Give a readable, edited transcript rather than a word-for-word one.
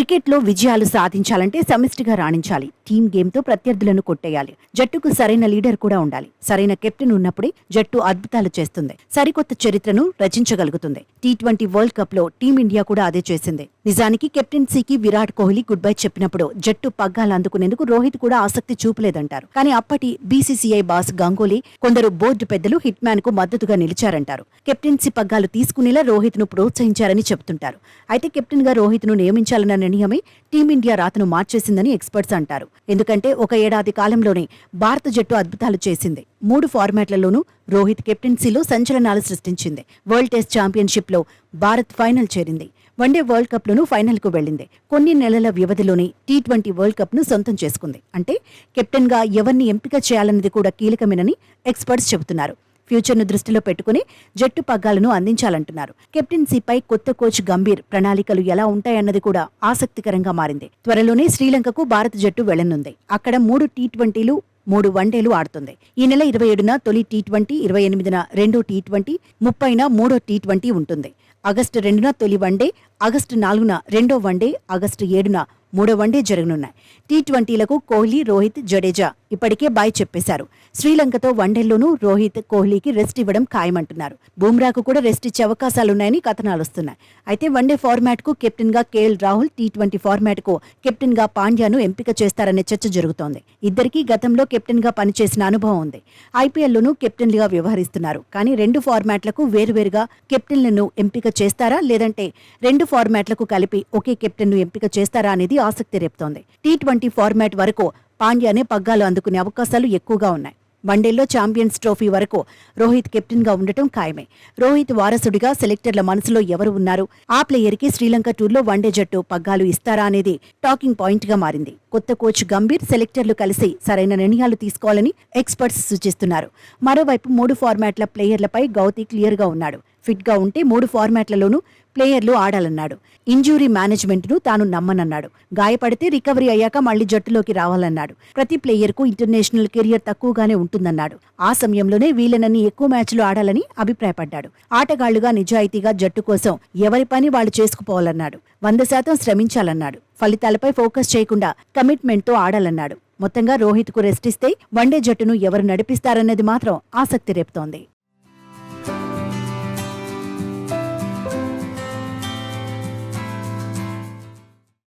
క్రికెట్లో విజయాలు సాధించాలంటే సమిష్టిగా రాణించాలి. టీమ్ గేమ్తో ప్రత్యర్థులను కొట్టేయాలి. జట్టుకు సరైన లీడర్ కూడా ఉండాలి. సరైన కెప్టెన్ ఉన్నప్పుడే జట్టు అద్భుతాలు చేస్తుంది. సరికొత్త చరిత్రను రచించగలుగుతుంది. టీ20 వరల్డ్ కప్ లో టీమిండియా కూడా అదే చేసింది. నిజానికి కెప్టెన్సీకి విరాట్ కోహ్లీ గుడ్ బై చెప్పినప్పుడు జట్టు పగ్గాలు అందుకునేందుకు రోహిత్ కూడా ఆసక్తి చూపలేదంటారు. కానీ అప్పటి బీసీసీఐ బాస్ గంగూలీ, కొందరు బోర్డు పెద్దలు హిట్ మ్యాన్ కు మద్దతుగా నిలిచారంటారు. కెప్టెన్సీ పగ్గాలు తీసుకునేలా రోహిత్ ను ప్రోత్సహించారని చెబుతుంటారు. అయితే కెప్టెన్ గా రోహిత్ ను నియమించాలన్న నిర్ణయమే టీమిండియా రాతను మార్చేసిందని ఎక్స్పర్ట్స్ అంటారు. ఎందుకంటే ఒక ఏడాది కాలంలోనే భారత జట్టు అద్భుతాలు చేసింది. 3 ఫార్మాట్లలోనూ రోహిత్ కెప్టెన్సీలో సంచలనాలు సృష్టించింది. వరల్డ్ టెస్ట్ ఛాంపియన్షిప్ లో భారత్ ఫైనల్ చేరింది. వన్డే వరల్డ్ కప్ లోనూ ఫైనల్ కు వెళ్లింది. కొన్ని నెలల వ్యవధిలోనే టీ20 వరల్డ్ కప్ ను సొంతం చేసుకుంది. అంటే కెప్టెన్ గా ఎవరిని ఎంపిక చేయాలన్నది కూడా కీలకమేనని ఎక్స్పర్ట్స్ చెబుతున్నారు. ఫ్యూచర్ను దృష్టిలో పెట్టుకుని జట్టు పగ్గాలను అందించాలంటున్నారు. కెప్టెన్సీపై కొత్త కోచ్ గంభీర్ ప్రణాళికలు ఎలా ఉంటాయన్నది కూడా ఆసక్తికరంగా మారింది. త్వరలోనే శ్రీలంకకు భారత జట్టు వెళ్లనుంది. అక్కడ 3 టీ20లు 3 వన్డేలు ఆడుతుంది. ఈ నెల 27న తొలి టీ20, 28న రెండో టీ20, 30న మూడో టీ20 ఉంటుంది. ఆగస్టు 2న తొలి వన్డే, ఆగస్టు 4న రెండో వన్డే, ఆగస్టు 7న మూడో వన్డే జరగనున్నాయి. టీ20లకు కోహ్లీ, రోహిత్, జడేజా ఇప్పటికే బాయ్ చెప్పేశారు. శ్రీలంకతో వన్డేల్లోనూ రోహిత్, కోహ్లీకి రెస్ట్ ఇవ్వడం ఖాయమంటున్నారు. బుమ్రాకు కూడా రెస్ట్ ఇచ్చే అవకాశాలున్నాయని కథనాలొస్తున్నాయి. అయితే వన్డే ఫార్మాట్ కు కెప్టెన్ గా కేఎల్ రాహుల్, టీ20 ఫార్మాట్ కు కెప్టెన్ గా పాండ్యాను ఎంపిక చేస్తారనే చర్చ జరుగుతోంది. ఇద్దరికీ గతంలో కెప్టెన్ గా పనిచేసిన అనుభవం ఉంది. ఐపీఎల్లోనూ కెప్టెన్లుగా వ్యవహరిస్తున్నారు. కానీ 2 ఫార్మాట్లకు వేరువేరుగా కెప్టెన్లను ఎంపిక చేస్తారా, లేదంటే 2 ఫార్మాట్లకు కలిపి ఒకే కెప్టెన్ను ఎంపిక చేస్తారా అనేది ఆసక్తి రేపుతోంది. టీ20 ఫార్మాట్ వరకు పాండ్యానే పగ్గాలు అందుకునే అవకాశాలు ఎక్కువగా ఉన్నాయి. వన్డేల్లో ఛాంపియన్స్ ట్రోఫీ వరకు రోహిత్ కెప్టెన్ గా ఉండటం ఖాయమే. రోహిత్ వారసుడిగా సెలెక్టర్ల మనసులో ఎవరు ఉన్నారు? ఆ ప్లేయర్కి శ్రీలంక టూర్లో వన్డే జట్టు పగ్గాలు ఇస్తారా అనేది టాకింగ్ పాయింట్ గా మారింది. కొత్త కోచ్ గంభీర్, సెలెక్టర్లు కలిసి సరైన నిర్ణయాలు తీసుకోవాలని ఎక్స్పర్ట్స్ సూచిస్తున్నారు. మరోవైపు 3 ఫార్మాట్ల ప్లేయర్లపై గౌతీ క్లియర్ గా ఉన్నాడు. ఫిట్ గా ఉంటే 3 ఫార్మాట్లలోనూ ప్లేయర్లు ఆడాలన్నాడు. ఇంజ్యూరీ మేనేజ్మెంట్ ను తాను నమ్మనన్నాడు. గాయపడితే రికవరీ అయ్యాక మళ్లీ జట్టులోకి రావాలన్నాడు. ప్రతి ప్లేయర్ కు ఇంటర్నేషనల్ కెరియర్ తక్కువగానే ఉంటుందన్నాడు. ఆ సమయంలోనే వీలనన్ని ఎక్కువ మ్యాచ్లు ఆడాలని అభిప్రాయపడ్డాడు. ఆటగాళ్లుగా నిజాయితీగా జట్టు కోసం ఎవరి పని వాళ్లు చేసుకుపోవాలన్నాడు. 100% శ్రమించాలన్నాడు. ఫలితాలపై ఫోకస్ చేయకుండా కమిట్మెంట్ తో ఆడాలన్నాడు. మొత్తంగా రోహిత్ కు రెస్ట్ ఇస్తే వన్డే జట్టును ఎవరు నడిపిస్తారన్నది మాత్రం ఆసక్తి రేపుతోంది.